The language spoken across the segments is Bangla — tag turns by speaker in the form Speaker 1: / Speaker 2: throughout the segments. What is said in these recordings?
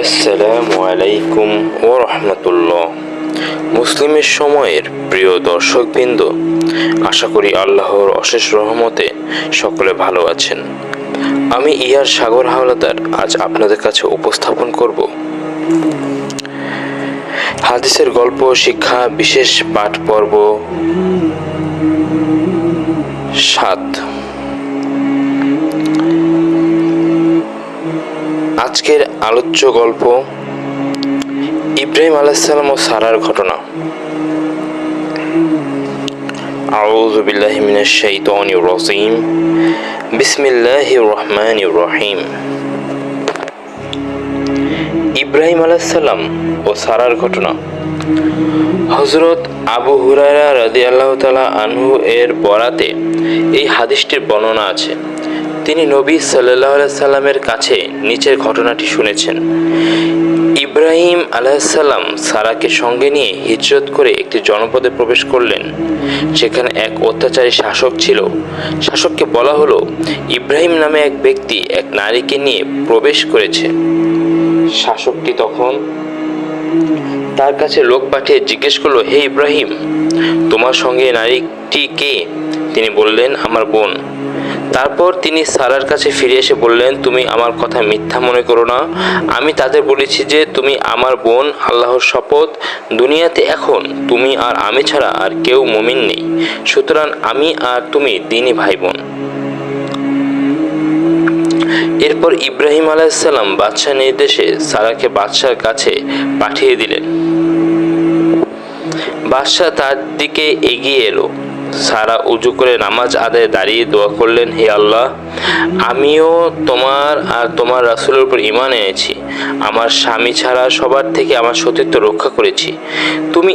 Speaker 1: আসসালামু আলাইকুম ও রহমতুল্লাহ। মুসলিমের সময়ের প্রিয় দর্শকবৃন্দ, আশা করি আল্লাহর অশেষ রহমতে সকলে ভালো আছেন। আমি ইয়ার সাগর হাওলাদার আজ আপনাদের কাছে উপস্থাপন করব হাদিসের গল্প শিক্ষা বিশেষ পাঠ পর্ব 7। আজকের আলোচ্য গল্প ইব্রাহিম আলাইহিস সালাম ও সারার ঘটনা। আউযু বিল্লাহি মিনাশ শাইতানির রাজিম। বিসমিল্লাহির রহমানির রহিম। ইব্রাহিম আলাইহিস সালাম ও সারার ঘটনা। হযরত আবু হুরায়রা রাদিয়াল্লাহু তাআলা আনহু এর বরাতে এই হাদিসটির বর্ণনা আছে। তিনি নবী সাল্লাল্লাহু আলাইহি সাল্লামের কাছে নিচের ঘটনাটি শুনেছেন। ইব্রাহিম আলাইহিস সালাম সারাকে সঙ্গে নিয়ে হিজরত করে একটি জনপদে প্রবেশ করলেন। সেখানে এক অত্যাচারী শাসক ছিল। শাসককে বলা হলো, ইব্রাহিম নামে এক ব্যক্তি এক নারীকে নিয়ে প্রবেশ করেছে। শাসকটি তখন তার কাছে লোক পাঠিয়ে জিজ্ঞেস করলো, হে ইব্রাহিম, তোমার সঙ্গে নারীটি কে? তিনি বললেন, আমার বোন। তারপর তিনি সারার কাছে ফিরে এসে বললেন, তুমি আমার কথা মিথ্যা মনে করো না। আমি তাদের বলেছি যে তুমি আমার বোন। আল্লাহর শপথ, দুনিয়াতে এখন তুমি আর আমি ছাড়া আর কেউ মুমিন নেই। সুতরাং আমি আর তুমি দিনই ভাই বোন। এরপর ইব্রাহিম আলাইহিস সালাম বাদশাহ নির্দেশে সারাকে বাদশার কাছে পাঠিয়ে দিলেন। বাদশাহ তার দিকে এগিয়ে এলো। সারা উজু করে নামাজ আদায়ে দাঁড়িয়ে দোয়া করলেন, হে আল্লাহ, আমিও তোমার আর তোমার রাসূলের উপর ঈমান এনেছি। আমার স্বামী ছাড়া সবার থেকে আমার সতীত্ব রক্ষা করেছি। তুমি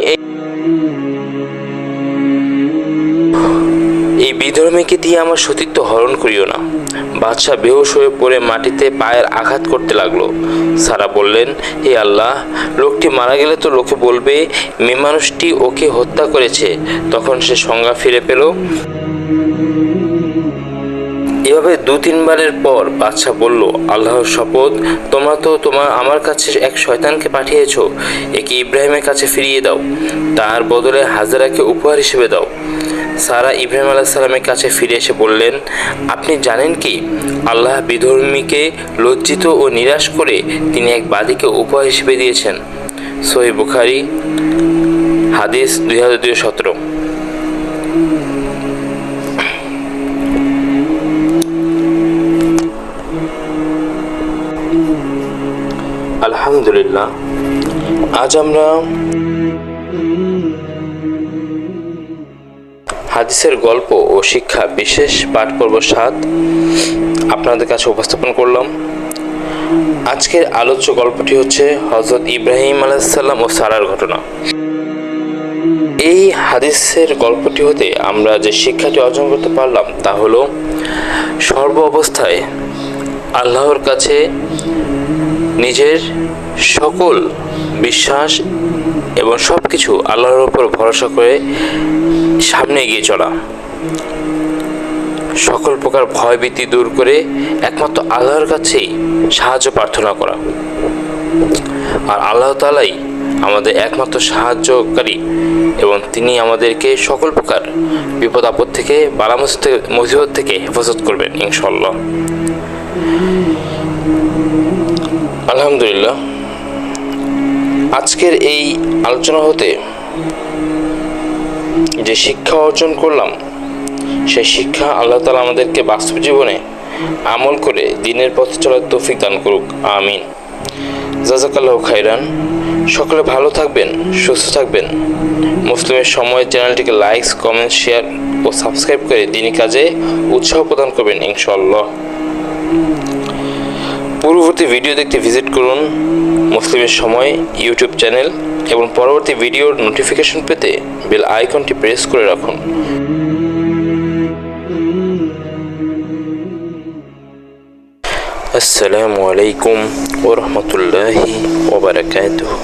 Speaker 1: এই বিধর্মীকে দিয়ে আমার সতীত্ব হরণ করিও না। বাদশাহ বেহুশ হয়ে পড়ে মাটিতে পায়ের আঘাত করতে লাগলো। সারা বললেন, হে আল্লাহ, লোকটি মারা গেলে তো লোকে বলবে মেয়ে মানুষটি ওকে হত্যা করেছে। তখন সে সংজ্ঞা ফিরে পেল। এভাবে 2-3 বারের পর বাদশাহ বলল, আল্লাহর শপথ, তোমরা তো আমার কাছে এক শয়তানকে পাঠিয়েছ। একে ইব্রাহিমের কাছে ফিরিয়ে দাও। তার বদলে হাজেরাকে উপহার হিসেবে দাও। সারা ইব্রাহিম আলাইহিস সালামের কাছে ফিরে এসে বললেন, আপনি জানেন কি, আল্লাহ বিধর্মীকে লজ্জিত ও নিরাশ করে তিনি এক বাদীকে উপহার হিসেবে দিয়েছেন। সহিহ বুখারী হাদিস 2217। আলহামদুলিল্লাহ, আজ আমরা হাদিসের গল্প ও শিক্ষা বিশেষ পাঠ পর্ব 7 আপনাদের কাছে উপস্থাপন করলাম। আজকের আলোচ্য গল্পটি হচ্ছে হযরত ইব্রাহিম আলাইহিস সালাম ও সারার ঘটনা। এই হাদিসের গল্পটি হতে আমরা যে শিক্ষাটি অর্জন করতে পারলাম তা হলো, সর্ব অবস্থায় আল্লাহর কাছে নিজের সকল বিশ্বাস এবং সব কিছু আল্লাহর উপর ভরসা করে সামনে এগিয়ে চলা, সকল প্রকার ভয়ভীতি দূর করে একমাত্র আল্লাহর কাছেই সাহায্য প্রার্থনা করা। আর আল্লাহ তাআলাই আমাদের একমাত্র সাহায্যকারী এবং তিনি আমাদেরকে সকল প্রকার বিপদ আপদ থেকে, বালা মুসিবত থেকে হেফাজত করবেন ইনশাআল্লাহ। আলহামদুলিল্লাহ, আজকের এই আলোচনা হতে যে শিক্ষা অর্জন করলাম, সেই শিক্ষা আল্লাহ তাআলা আমাদেরকে বাস্তব জীবনে আমল করে দ্বীনের পথে চলার তৌফিক দান করুক, আমিন। জাযাকাল্লাহু খাইরান। সকলে ভালো থাকবেন, সুস্থ থাকবেন। মুসলিমের সময় চ্যানেলটিকে লাইক, কমেন্ট, শেয়ার ও সাবস্ক্রাইব করে দ্বীনি কাজে উৎসাহ প্রদান করবেন ইনশাআল্লাহ। পূর্ববর্তী ভিডিও দেখতে ভিজিট করুন মুসলিমের সময় ইউটিউব চ্যানেল এবং পরবর্তী ভিডিওর নোটিফিকেশন পেতে বেল আইকনটি প্রেস করে রাখুন। আসসালামু আলাইকুম ওয়া রাহমাতুল্লাহি ওয়া বারাকাতুহু।